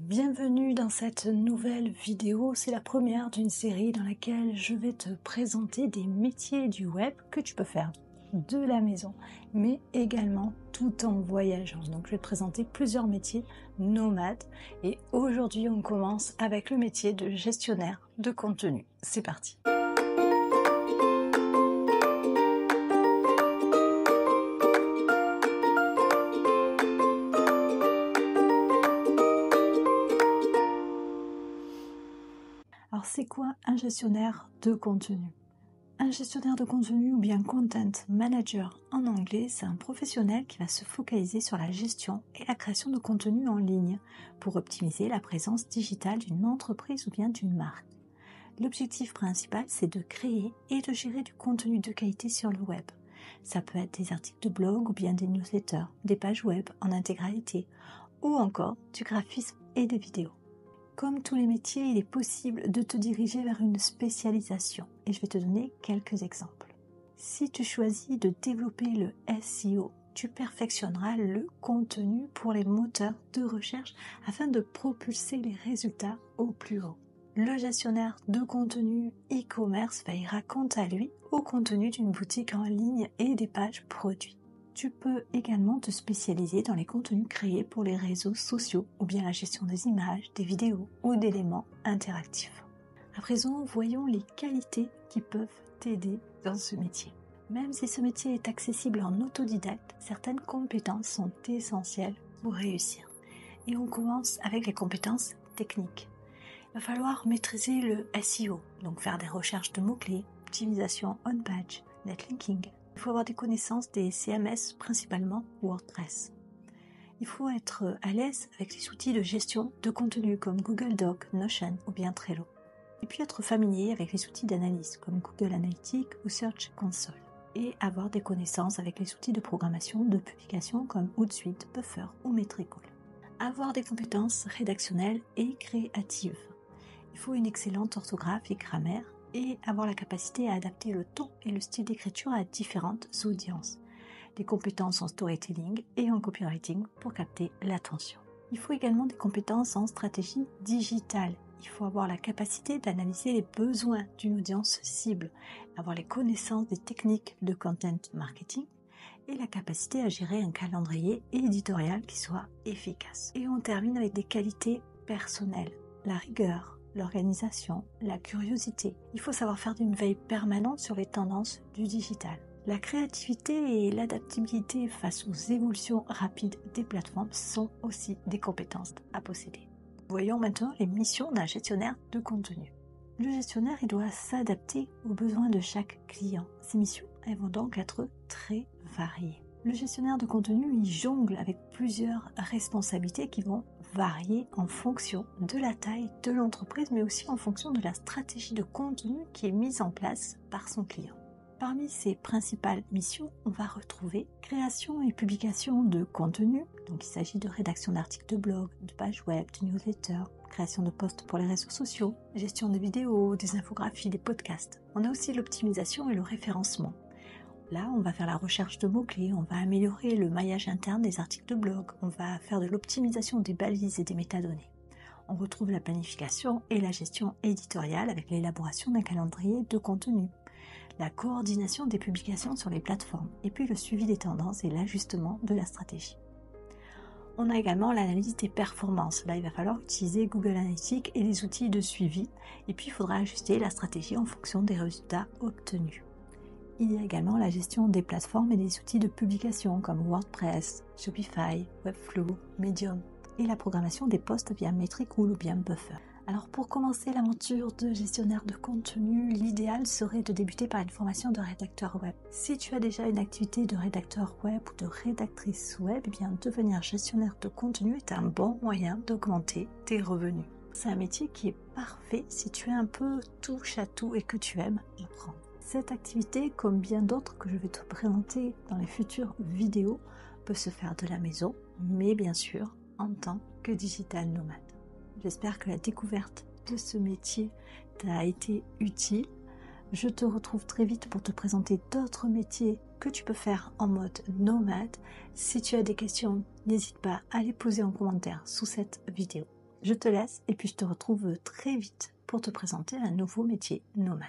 Bienvenue dans cette nouvelle vidéo, c'est la première d'une série dans laquelle je vais te présenter des métiers du web que tu peux faire de la maison, mais également tout en voyageant. Donc je vais te présenter plusieurs métiers nomades et aujourd'hui on commence avec le métier de gestionnaire de contenu. C'est parti! Alors c'est quoi un gestionnaire de contenu? Un gestionnaire de contenu ou bien content manager en anglais, c'est un professionnel qui va se focaliser sur la gestion et la création de contenu en ligne pour optimiser la présence digitale d'une entreprise ou bien d'une marque. L'objectif principal, c'est de créer et de gérer du contenu de qualité sur le web. Ça peut être des articles de blog ou bien des newsletters, des pages web en intégralité ou encore du graphisme et des vidéos. Comme tous les métiers, il est possible de te diriger vers une spécialisation et je vais te donner quelques exemples. Si tu choisis de développer le SEO, tu perfectionneras le contenu pour les moteurs de recherche afin de propulser les résultats au plus haut. Le gestionnaire de contenu e-commerce veillera quant à lui au contenu d'une boutique en ligne et des pages produits. Tu peux également te spécialiser dans les contenus créés pour les réseaux sociaux ou bien la gestion des images, des vidéos ou d'éléments interactifs. À présent, voyons les qualités qui peuvent t'aider dans ce métier. Même si ce métier est accessible en autodidacte, certaines compétences sont essentielles pour réussir. Et on commence avec les compétences techniques. Il va falloir maîtriser le SEO, donc faire des recherches de mots-clés, optimisation on-page, netlinking. Il faut avoir des connaissances des CMS, principalement WordPress. Il faut être à l'aise avec les outils de gestion de contenu comme Google Docs, Notion ou bien Trello. Et puis être familier avec les outils d'analyse comme Google Analytics ou Search Console. Et avoir des connaissances avec les outils de programmation de publication comme Hootsuite, Buffer ou Metricool. Avoir des compétences rédactionnelles et créatives. Il faut une excellente orthographe et grammaire et avoir la capacité à adapter le ton et le style d'écriture à différentes audiences. Des compétences en storytelling et en copywriting pour capter l'attention. Il faut également des compétences en stratégie digitale. Il faut avoir la capacité d'analyser les besoins d'une audience cible, avoir les connaissances des techniques de content marketing et la capacité à gérer un calendrier éditorial qui soit efficace. Et on termine avec des qualités personnelles, la rigueur, l'organisation, la curiosité. Il faut savoir faire une veille permanente sur les tendances du digital. La créativité et l'adaptabilité face aux évolutions rapides des plateformes sont aussi des compétences à posséder. Voyons maintenant les missions d'un gestionnaire de contenu. Le gestionnaire, il doit s'adapter aux besoins de chaque client. Ces missions, elles vont donc être très variées. Le gestionnaire de contenu, il jongle avec plusieurs responsabilités qui vont varier en fonction de la taille de l'entreprise, mais aussi en fonction de la stratégie de contenu qui est mise en place par son client. Parmi ses principales missions, on va retrouver création et publication de contenu. Donc il s'agit de rédaction d'articles de blog, de pages web, de newsletters, création de posts pour les réseaux sociaux, gestion des vidéos, des infographies, des podcasts. On a aussi l'optimisation et le référencement. Là, on va faire la recherche de mots-clés, on va améliorer le maillage interne des articles de blog, on va faire de l'optimisation des balises et des métadonnées. On retrouve la planification et la gestion éditoriale avec l'élaboration d'un calendrier de contenu, la coordination des publications sur les plateformes et puis le suivi des tendances et l'ajustement de la stratégie. On a également l'analyse des performances. Là, il va falloir utiliser Google Analytics et les outils de suivi et puis il faudra ajuster la stratégie en fonction des résultats obtenus. Il y a également la gestion des plateformes et des outils de publication comme WordPress, Shopify, Webflow, Medium et la programmation des posts via Metricool ou bien Buffer. Alors pour commencer l'aventure de gestionnaire de contenu, l'idéal serait de débuter par une formation de rédacteur web. Si tu as déjà une activité de rédacteur web ou de rédactrice web, eh bien devenir gestionnaire de contenu est un bon moyen d'augmenter tes revenus. C'est un métier qui est parfait si tu es un peu touche à tout et que tu aimes apprendre. Cette activité, comme bien d'autres que je vais te présenter dans les futures vidéos, peut se faire de la maison, mais bien sûr en tant que digital nomade. J'espère que la découverte de ce métier t'a été utile. Je te retrouve très vite pour te présenter d'autres métiers que tu peux faire en mode nomade. Si tu as des questions, n'hésite pas à les poser en commentaire sous cette vidéo. Je te laisse et puis je te retrouve très vite pour te présenter un nouveau métier nomade.